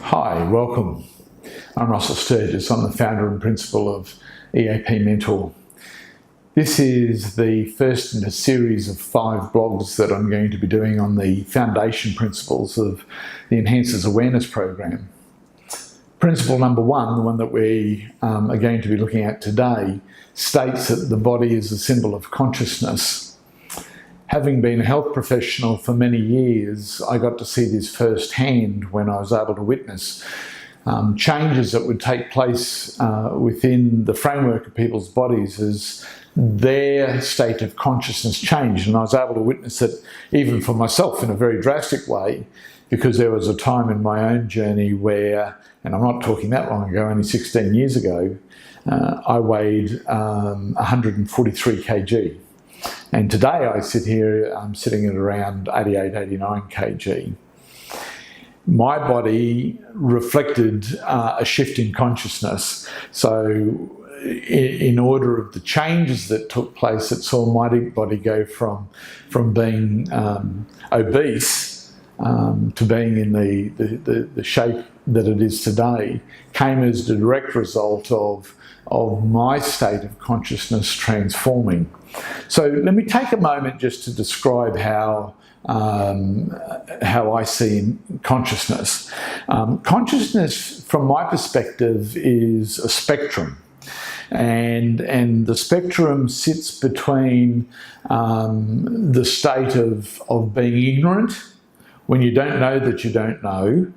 Hi, welcome. I'm Russell Sturgis. I'm the founder and principal of EAP Mentor. This is the first in a series of 5 blogs that I'm going to be doing on the foundation principles of the Enhances Awareness program. Principle number 1, the one that we are going to be looking at today, states that the body is a symbol of consciousness. Having been a health professional for many years, I got to see this firsthand when I was able to witness changes that would take place within the framework of people's bodies as their state of consciousness changed. And I was able to witness it even for myself in a very drastic way, because there was a time in my own journey where, and I'm not talking that long ago, only 16 years ago, I weighed 143 kg. And today I sit here, I'm sitting at around 88, 89 kg. My body reflected a shift in consciousness. So in order of the changes that took place, it saw my body go from being obese to being in the shape that it is today, came as the direct result of my state of consciousness transforming. So let me take a moment just to describe how I see consciousness. Consciousness, from my perspective, is a spectrum. And the spectrum sits between the state of being ignorant, when you don't know that you don't know,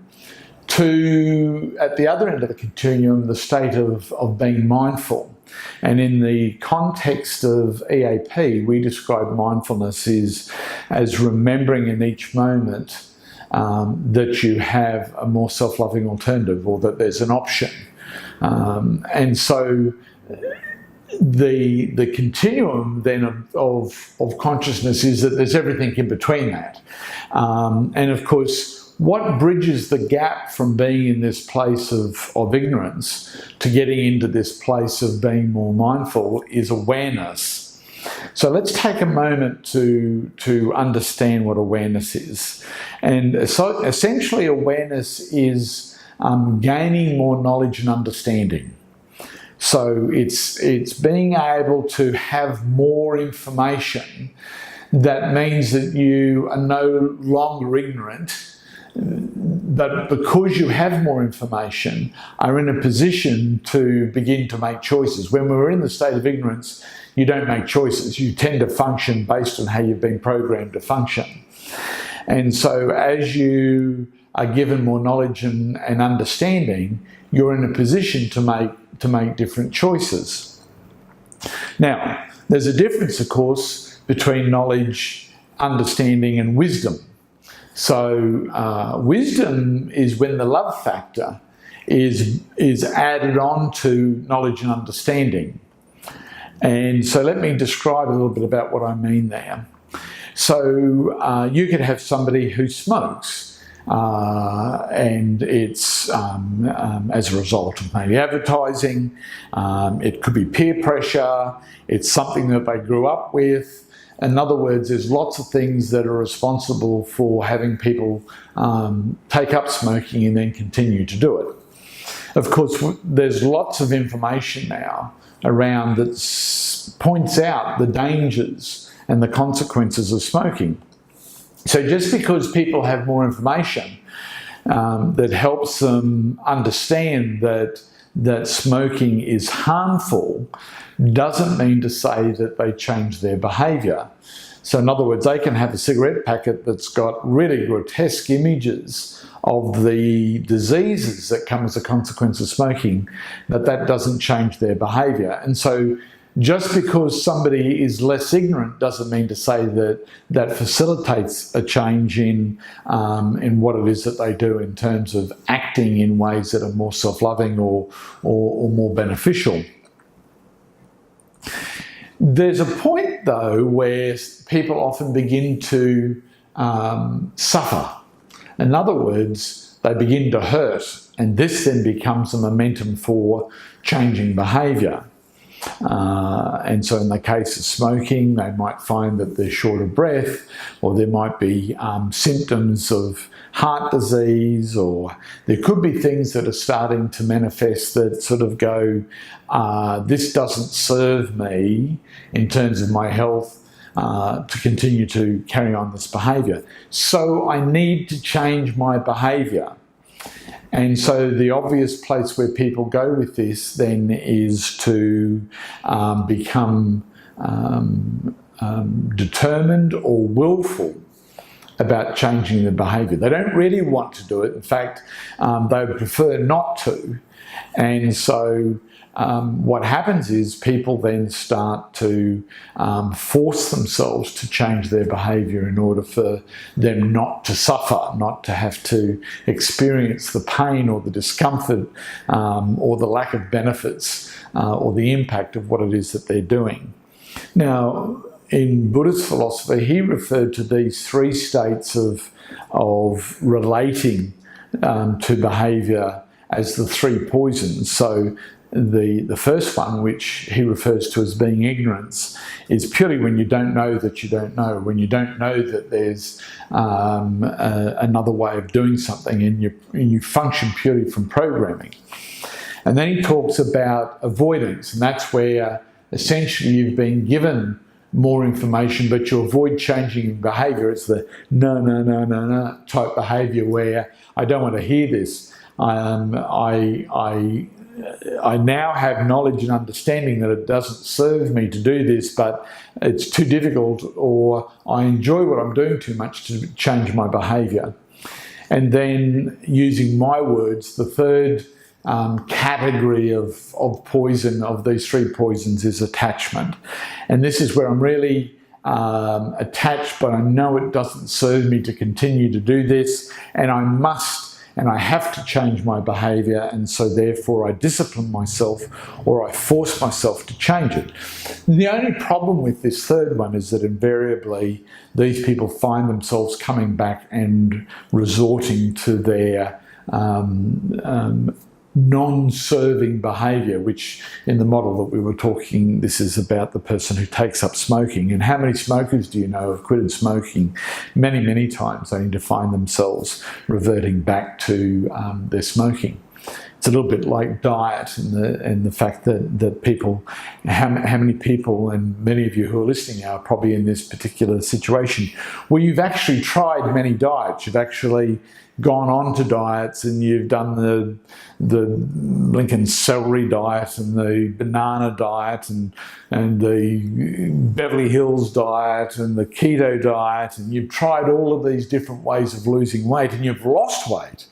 to, at the other end of the continuum, the state of being mindful. And in the context of EAP, we describe mindfulness as remembering in each moment that you have a more self-loving alternative, or that there's an option. And so the continuum then of consciousness is that there's everything in between that. And of course, what bridges the gap from being in this place of ignorance to getting into this place of being more mindful is awareness. So let's take a moment to understand what awareness is. And so essentially awareness is gaining more knowledge and understanding. So it's being able to have more information. That means that you are no longer ignorant, but because you have more information, are in a position to begin to make choices. When we're in the state of ignorance, you don't make choices. You tend to function based on how you've been programmed to function. And so as you are given more knowledge and understanding, you're in a position to make different choices. Now, there's a difference, of course, between knowledge, understanding, and wisdom. So wisdom is when the love factor is added on to knowledge and understanding. And so let me describe a little bit about what I mean there. So you could have somebody who smokes, and it's as a result of maybe advertising, it could be peer pressure, it's something that they grew up with. In other words, there's lots of things that are responsible for having people take up smoking and then continue to do it. Of course, there's lots of information now around that points out the dangers and the consequences of smoking. So just because people have more information that helps them understand that smoking is harmful, doesn't mean to say that they change their behaviour. So in other words, they can have a cigarette packet that's got really grotesque images of the diseases that come as a consequence of smoking, but that doesn't change their behaviour. And so just because somebody is less ignorant doesn't mean to say that that facilitates a change in what it is that they do in terms of acting in ways that are more self-loving or more beneficial. There's a point, though, where people often begin to suffer. In other words, they begin to hurt, and this then becomes a momentum for changing behaviour. And so in the case of smoking, they might find that they're short of breath, or there might be symptoms of heart disease, or there could be things that are starting to manifest that sort of go, this doesn't serve me in terms of my health to continue to carry on this behaviour. So I need to change my behaviour. And so the obvious place where people go with this then is to become determined or willful about changing the behaviour. They don't really want to do it. In fact, they would prefer not to. And so what happens is people then start to force themselves to change their behaviour in order for them not to suffer, not to have to experience the pain or the discomfort or the lack of benefits or the impact of what it is that they're doing. Now, in Buddhist philosophy, he referred to these three states of relating to behaviour as the three poisons. So the first one, which he refers to as being ignorance, is purely when you don't know that you don't know, when you don't know that there's another way of doing something, and you function purely from programming. And then he talks about avoidance, and that's where essentially you've been given more information, but you avoid changing behaviour. It's the no type behaviour where I don't want to hear this. I now have knowledge and understanding that it doesn't serve me to do this, but it's too difficult, or I enjoy what I'm doing too much to change my behaviour. And then, using my words, the third category of poison, of these three poisons, is attachment. And this is where I'm really attached, but I know it doesn't serve me to continue to do this, and I must and I have to change my behaviour, and so therefore I discipline myself or I force myself to change it. The only problem with this third one is that invariably these people find themselves coming back and resorting to their non-serving behaviour, which in the model that we were talking, this is about the person who takes up smoking. And how many smokers do you know have quitted smoking many, many times only to find themselves reverting back to their smoking? It's a little bit like diet and the fact that people, how many people, and many of you who are listening are probably in this particular situation where you've actually tried many diets. You've actually gone on to diets, and you've done the Lincoln celery diet and the banana diet and the Beverly Hills diet and the keto diet, and you've tried all of these different ways of losing weight, and you've lost weight.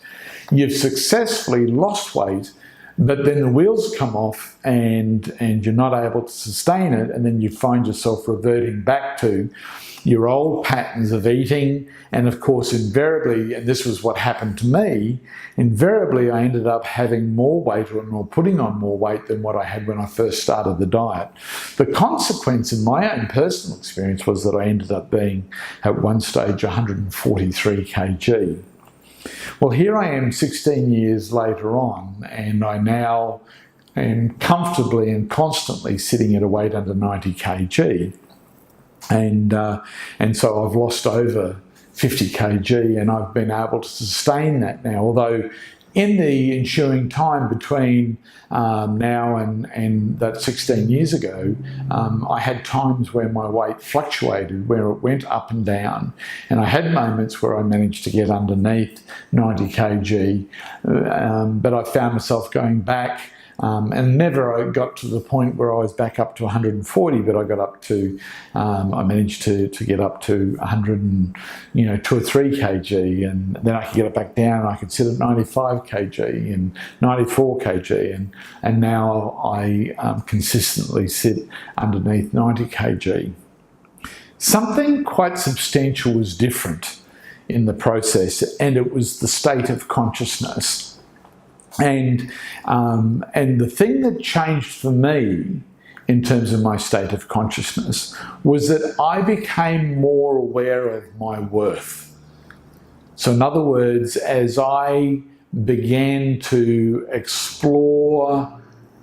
You've successfully lost weight, but then the wheels come off and you're not able to sustain it, and then you find yourself reverting back to your old patterns of eating. And of course, invariably, and this was what happened to me, invariably I ended up having more weight or putting on more weight than what I had when I first started the diet. The consequence in my own personal experience was that I ended up being, at one stage, 143 kg. Well, here I am 16 years later on, and I now am comfortably and constantly sitting at a weight under 90 kg. And so I've lost over 50 kg, and I've been able to sustain that now. Although in the ensuing time between now and that 16 years ago, I had times where my weight fluctuated, where it went up and down. And I had moments where I managed to get underneath 90 kg, but I found myself going back. And never I got to the point where I was back up to 140, but I got up to, I managed to get up to 102 or 3 kg, and then I could get it back down, and I could sit at 95 kg and 94 kg, and now I consistently sit underneath 90 kg. Something quite substantial was different in the process, and it was the state of consciousness. And the thing that changed for me in terms of my state of consciousness was that I became more aware of my worth. So in other words, as I began to explore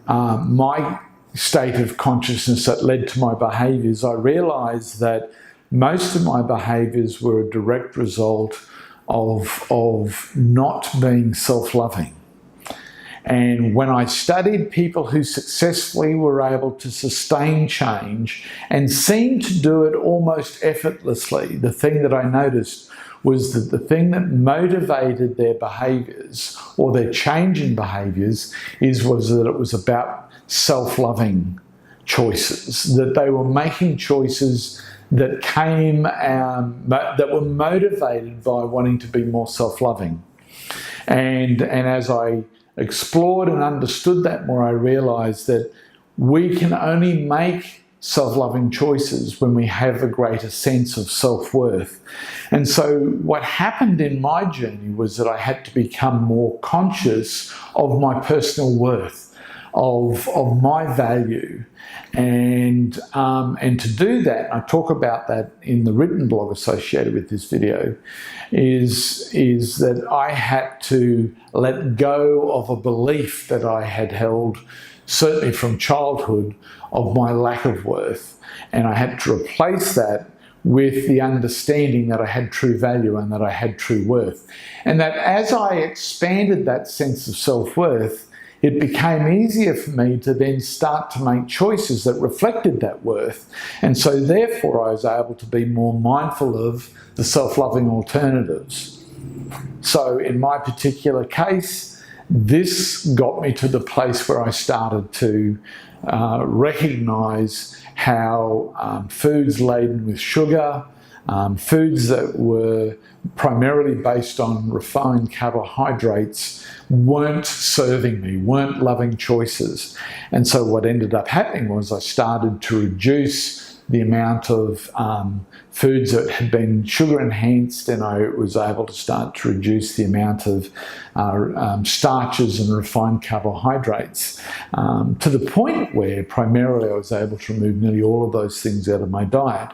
my state of consciousness that led to my behaviours, I realised that most of my behaviours were a direct result of not being self-loving. And when I studied people who successfully were able to sustain change and seemed to do it almost effortlessly, the thing that I noticed was that the thing that motivated their behaviours or their change in behaviours was that it was about self-loving choices, that they were making choices that that were motivated by wanting to be more self-loving. And as I explored and understood that more, I realised that we can only make self-loving choices when we have a greater sense of self-worth. And so what happened in my journey was that I had to become more conscious of my personal worth, of my value. And to do that, I talk about that in the written blog associated with this video, is that I had to let go of a belief that I had held, certainly from childhood, of my lack of worth. And I had to replace that with the understanding that I had true value and that I had true worth. And that as I expanded that sense of self-worth, it became easier for me to then start to make choices that reflected that worth. And so therefore I was able to be more mindful of the self-loving alternatives. So in my particular case, this got me to the place where I started to recognise how foods laden with sugar, foods that were primarily based on refined carbohydrates, weren't serving me, weren't loving choices. And so what ended up happening was I started to reduce the amount of foods that had been sugar enhanced, and I was able to start to reduce the amount of starches and refined carbohydrates to the point where primarily I was able to remove nearly all of those things out of my diet,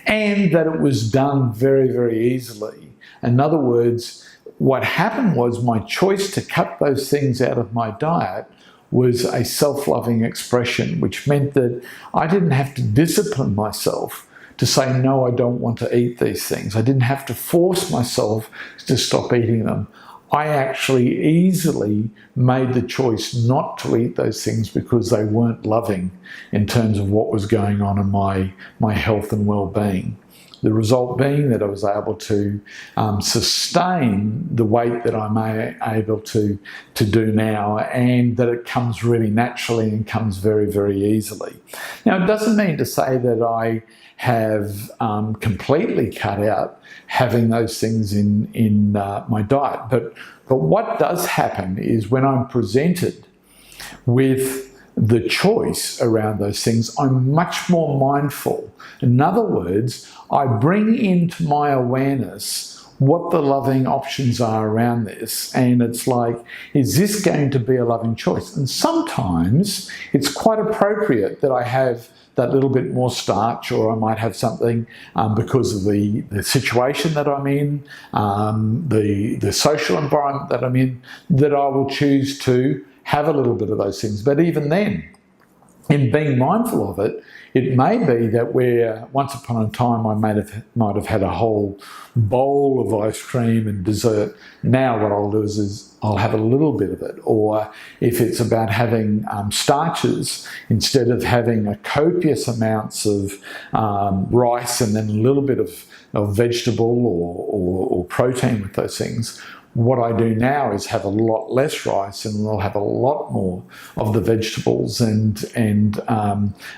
and that it was done very, very easily. In other words, what happened was my choice to cut those things out of my diet was a self-loving expression, which meant that I didn't have to discipline myself to say, no, I don't want to eat these things. I didn't have to force myself to stop eating them. I actually easily made the choice not to eat those things because they weren't loving in terms of what was going on in my health and well-being. The result being that I was able to sustain the weight that I'm able to do now, and that it comes really naturally and comes very, very easily. Now, it doesn't mean to say that I have completely cut out having those things in my diet. But what does happen is when I'm presented with the choice around those things, I'm much more mindful. In other words, I bring into my awareness what the loving options are around this. And it's like, is this going to be a loving choice? And sometimes it's quite appropriate that I have that little bit more starch, or I might have something because of the situation that I'm in, the social environment that I'm in, that I will choose to have a little bit of those things. But even then, in being mindful of it, it may be that where once upon a time I might have had a whole bowl of ice cream and dessert, now what I'll do is I'll have a little bit of it. Or if it's about having starches, instead of having a copious amounts of rice and then a little bit of vegetable or protein with those things, what I do now is have a lot less rice, and we'll have a lot more of the vegetables and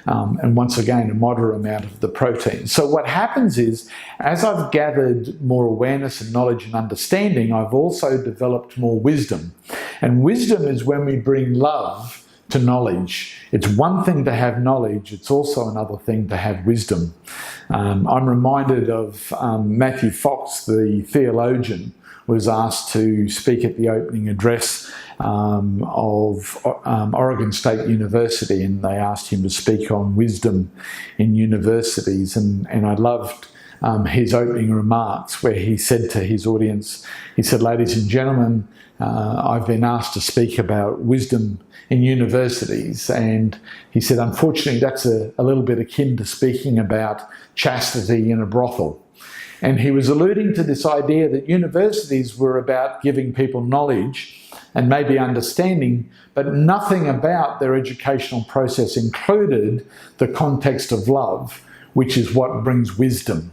once again a moderate amount of the protein. So what happens is, as I've gathered more awareness and knowledge and understanding, I've also developed more wisdom. And wisdom is when we bring love to knowledge. It's one thing to have knowledge, it's also another thing to have wisdom. I'm reminded of Matthew Fox, the theologian, was asked to speak at the opening address of Oregon State University, and they asked him to speak on wisdom in universities. And I loved his opening remarks, where he said to his audience, he said, "Ladies and gentlemen, I've been asked to speak about wisdom in universities," and he said, "Unfortunately, that's a little bit akin to speaking about chastity in a brothel." And he was alluding to this idea that universities were about giving people knowledge and maybe understanding, but nothing about their educational process included the context of love, which is what brings wisdom.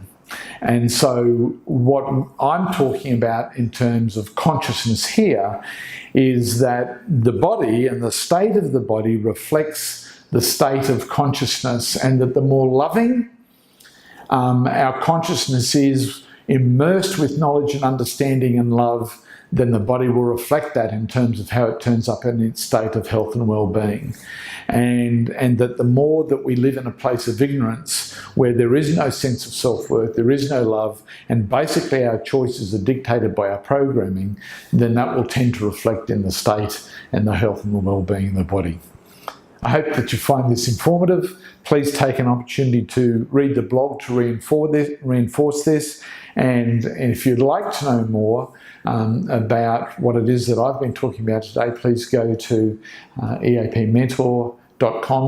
And so what I'm talking about in terms of consciousness here is that the body and the state of the body reflects the state of consciousness, and that the more loving our consciousness is, immersed with knowledge and understanding and love, then the body will reflect that in terms of how it turns up in its state of health and well-being. And that the more that we live in a place of ignorance, where there is no sense of self-worth, there is no love, and basically our choices are dictated by our programming, then that will tend to reflect in the state and the health and the well-being of the body. I hope that you find this informative. Please take an opportunity to read the blog to reinforce this. And if you'd like to know more about what it is that I've been talking about today, please go to eapmentor.com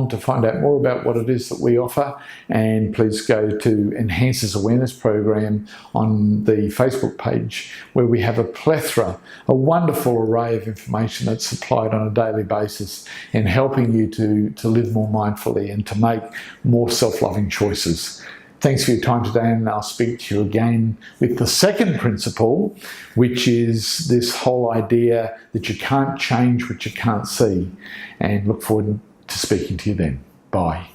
to find out more about what it is that we offer. And please go to Enhances Awareness Program on the Facebook page, where we have a plethora, a wonderful array of information that's supplied on a daily basis in helping you to live more mindfully and to make more self-loving choices. Thanks for your time today, and I'll speak to you again with the second principle, which is this whole idea that you can't change what you can't see. And look forward to speaking to you then. Bye.